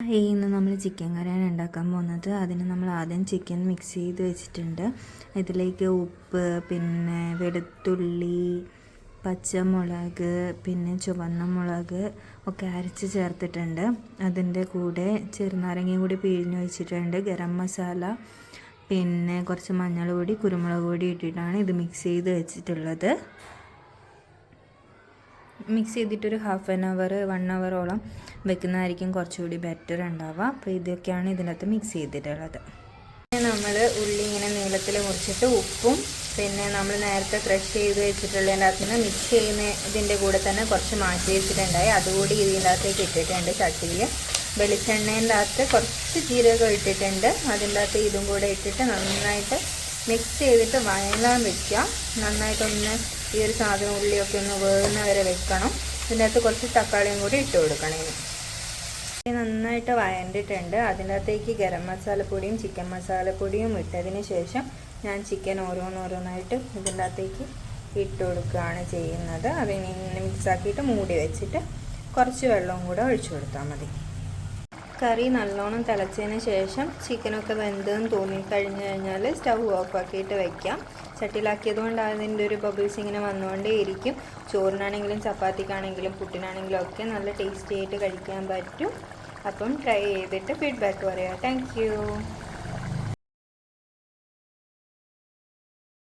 ഇന്ന് നമ്മൾ ചിക്കൻ കറിയാണ് ഉണ്ടാക്കാൻ പോകുന്നത്. അതിന് നമ്മൾ ആദ്യം ചിക്കൻ മിക്സ് ചെയ്ത് വെച്ചിട്ടുണ്ട്. ഇതിലേക്ക് ഉപ്പ്, പിന്നെ വെളുത്തുള്ളി, പച്ചമുളക്, പിന്നെ ചുവന്ന മുളക് ഒക്കെ അരച്ച് ചേർത്തിട്ടുണ്ട്. അതിൻ്റെ കൂടെ ചെറുനാരങ്ങയും കൂടി പിഴിഞ്ഞ് വെച്ചിട്ടുണ്ട്. ഗരം മസാല, പിന്നെ കുറച്ച് മഞ്ഞൾ പൊടി, കുരുമുളക് പൊടി ഇട്ടിട്ടാണ് ഇത് മിക്സ് ചെയ്ത് വെച്ചിട്ടുള്ളത്. മിക്സ് ചെയ്തിട്ടൊരു 1/2 hour 1 hour വെക്കുന്നതായിരിക്കും കുറച്ചുകൂടി ബെറ്റർ ഉണ്ടാവുക. അപ്പോൾ ഇതൊക്കെയാണ് ഇതിനകത്ത് മിക്സ് ചെയ്തിട്ടുള്ളത്. നമ്മൾ ഉള്ളി ഇങ്ങനെ നീളത്തിൽ മുറിച്ചിട്ട് ഉപ്പും പിന്നെ നമ്മൾ നേരത്തെ ക്രഷ് ചെയ്ത് വെച്ചിട്ടുള്ളതിൻ്റെ അകത്ത് നിന്ന് മിക്സ് ചെയ്യുന്ന ഇതിൻ്റെ കൂടെ തന്നെ കുറച്ച് മാറ്റി വെച്ചിട്ടുണ്ടായി. അതുകൂടി ഇതിൻ്റെ അകത്തേക്ക് ഇട്ടിട്ടുണ്ട്. ചട്ടിയിൽ വെളിച്ചെണ്ണേൻ്റെ അകത്ത് കുറച്ച് ജീരകം ഇട്ടിട്ടുണ്ട്. അതിൻ്റെ അകത്ത് ഇതും കൂടെ ഇട്ടിട്ട് നന്നായിട്ട് മിക്സ് ചെയ്തിട്ട് വഴങ്ങാൻ വെക്കുക. നന്നായിട്ടൊന്ന് ഈ ഒരു സാധനം ഉള്ളിയൊക്കെ ഒന്ന് വേകുന്ന വരെ വെക്കണം. ഇതിൻ്റെ അകത്ത് കുറച്ച് തക്കാളിയും കൂടി ഇട്ട് കൊടുക്കണം. നന്നായിട്ട് വഴണ്ടിട്ടുണ്ട്. അതിൻ്റെ അകത്തേക്ക് ഗരം മസാലപ്പൊടിയും ചിക്കൻ മസാലപ്പൊടിയും ഇട്ടതിന് ശേഷം ഞാൻ ചിക്കൻ ഓരോന്നായിട്ട് ഇതിൻ്റെ അകത്തേക്ക് ഇട്ട് കൊടുക്കുകയാണ് ചെയ്യുന്നത്. അതിനെ മിക്സാക്കിയിട്ട് മൂടി വെച്ചിട്ട് കുറച്ച് വെള്ളവും കൂടെ ഒഴിച്ചു കൊടുത്താൽ മതി. കറി നല്ലോണം തിളച്ചതിന് ശേഷം ചിക്കനൊക്കെ വെന്തെന്ന് തോന്നിക്കഴിഞ്ഞ് കഴിഞ്ഞാൽ സ്റ്റൗ ഓഫാക്കിയിട്ട് വയ്ക്കാം. ചട്ടിയിലാക്കിയത് കൊണ്ട് അതിൻ്റെ ഒരു ബബിൾസ് ഇങ്ങനെ വന്നുകൊണ്ടേ ഇരിക്കും. ചോറിനാണെങ്കിലും ചപ്പാത്തിക്കാണെങ്കിലും പുട്ടിനാണെങ്കിലും ഒക്കെ നല്ല ടേസ്റ്റി ആയിട്ട് കഴിക്കാൻ പറ്റും. അപ്പം ട്രൈ ചെയ്തിട്ട് ഫീഡ്ബാക്ക് പറയാം. Thank you.